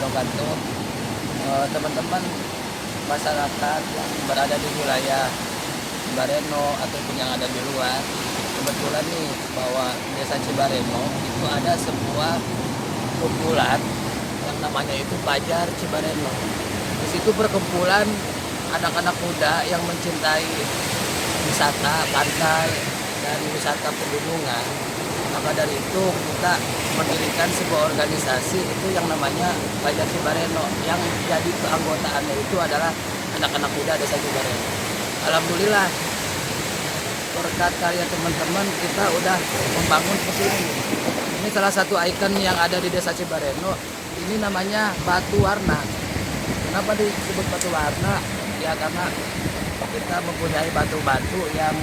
wabarakatuh. Teman-teman masyarakat yang berada di wilayah Cibareno ataupun yang ada di luar, kebetulan nih bahwa Desa Cibareno itu ada sebuah kumpulan yang namanya itu Pajar Cibareno. Di situ berkumpulan anak-anak muda yang mencintai wisata pantai dan wisata pegunungan. Maka dari itu kita mendirikan sebuah organisasi itu yang namanya Pajar Cibareno, yang jadi keanggotaannya itu adalah anak-anak muda Desa Cibareno. Alhamdulillah berkat karya teman-teman kita udah membangun seperti ini. Ini salah satu ikon yang ada di Desa Cibareno. Ini namanya batu warna. Kenapa disebut batu warna? Ya karena kita mempunyai batu-batu yang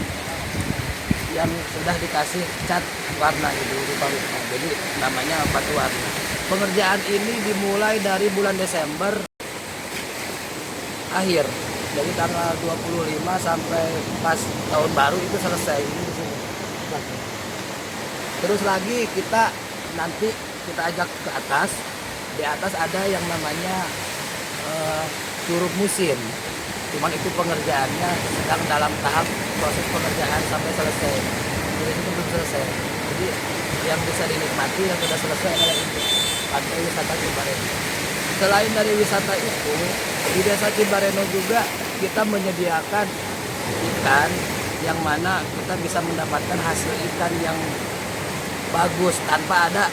sudah dikasih cat warna itu rupa-rupa. Jadi namanya batu warna. Pengerjaan ini dimulai dari bulan Desember akhir. Jadi tanggal 25 sampai pas tahun baru itu selesai ini di sini. Terus lagi nanti kita ajak ke atas. Di atas ada yang namanya curug musim. Cuman itu pengerjaannya sedang dalam tahap proses pengerjaan sampai selesai. Jadi itu belum selesai. Jadi yang bisa dinikmati yang sudah selesai adalah itu pantai wisata Cibareno. Selain dari wisata itu, di Desa Cibareno juga kita menyediakan ikan yang mana kita bisa mendapatkan hasil ikan yang bagus tanpa ada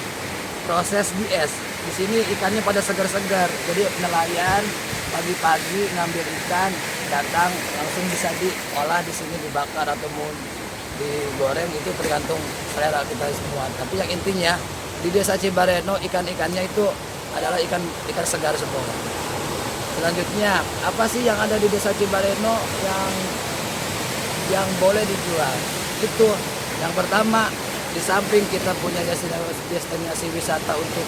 proses dies. Di sini ikannya pada segar-segar. Jadi nelayan pagi-pagi ngambil ikan, datang langsung bisa diolah di sini, dibakar ataupun digoreng, itu tergantung selera kita semua. Tapi yang intinya di Desa Cibareno ikan-ikannya itu adalah ikan segar semua. Selanjutnya, apa sih yang ada di Desa Cibareno yang boleh dijual? Itu yang pertama, di samping kita punya destinasi wisata untuk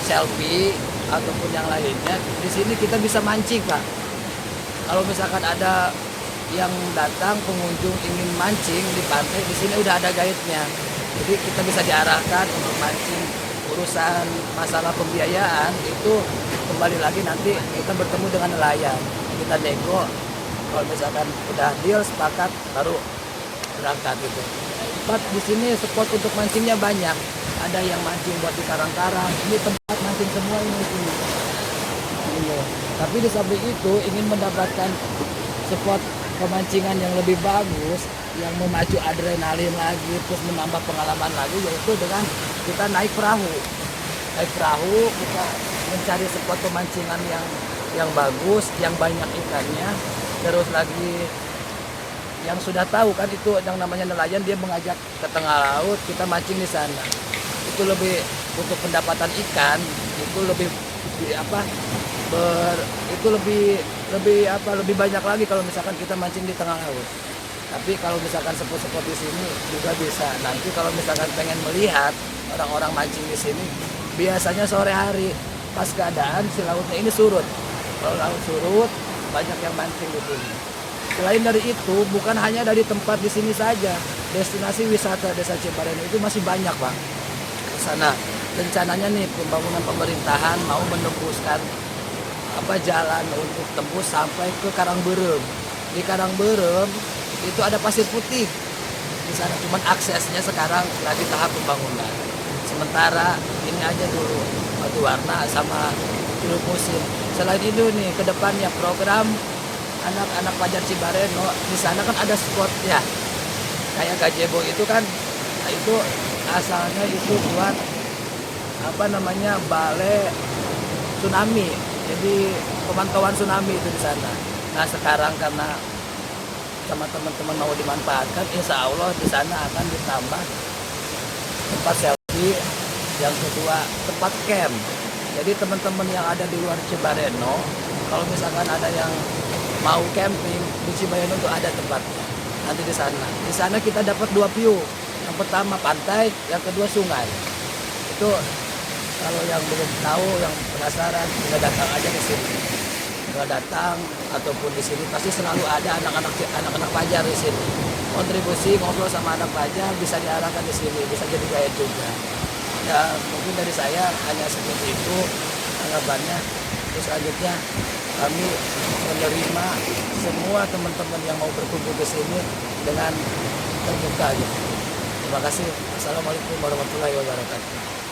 selfie ataupun yang lainnya, di sini kita bisa mancing, Pak. Kalau misalkan ada yang datang pengunjung ingin mancing di pantai, di sini udah ada guide-nya. Jadi kita bisa diarahkan untuk mancing. Urusan masalah pembiayaan itu kembali lagi nanti kita bertemu dengan nelayan. Kita nego, kalau misalkan udah deal sepakat baru berangkat gitu. Di sini spot untuk mancingnya banyak. Ada yang mancing buat di karang-karang. Ini tempat mancing semua ini. Tapi di samping itu ingin mendapatkan spot pemancingan yang lebih bagus, yang memacu adrenalin lagi, terus menambah pengalaman lagi, yaitu dengan kita naik perahu. Naik perahu kita mencari spot pemancingan yang bagus, yang banyak ikannya. Terus lagi yang sudah tahu kan itu yang namanya nelayan, dia mengajak ke tengah laut, kita mancing di sana. Itu lebih untuk pendapatan ikan itu lebih lebih banyak lagi kalau misalkan kita mancing di tengah laut. Tapi kalau misalkan spot-spot di sini juga bisa. Nanti kalau misalkan pengen melihat orang-orang mancing di sini, biasanya sore hari pas keadaan si lautnya ini surut. Kalau laut surut, banyak yang mancing di sini. Selain dari itu, bukan hanya dari tempat di sini saja, destinasi wisata Desa Cibareno itu masih banyak, Pak. Ke sana rencananya nih pembangunan pemerintahan mau menembuskan jalan untuk tembus sampai ke Karangberem. Di Karangberem itu ada pasir putih di sana, cuman aksesnya sekarang lagi tahap pembangunan. Sementara ini aja dulu batu warna sama curug musim. Selain itu nih ke depannya program anak-anak Pajar Cibareno, di sana kan ada spot ya kayak gazebo itu kan. Nah, itu asalnya itu buat balai tsunami, jadi pemantauan tsunami itu di sana. Nah sekarang karena sama teman-teman mau dimanfaatkan, insya Allah di sana akan ditambah tempat selfie, yang kedua tempat camp. Jadi teman-teman yang ada di luar Cibareno, kalau misalkan ada yang mau camping di Cibareno itu ada tempatnya. Nanti di sana. Di sana kita dapat dua view. Yang pertama pantai, yang kedua sungai. Itu kalau yang belum tahu, yang penasaran, tinggal datang aja ke sini. Tinggal datang ataupun di sini pasti selalu ada anak-anak Pajar di sini. Kontribusi ngobrol sama anak Pajar bisa diarahkan di sini, bisa jadi guide juga. Ya mungkin dari saya hanya seperti itu. kabarnya. Terus selanjutnya kami menerima semua teman-teman yang mau berkunjung ke sini dengan terbuka gitu. Terima kasih. Assalamualaikum warahmatullahi wabarakatuh.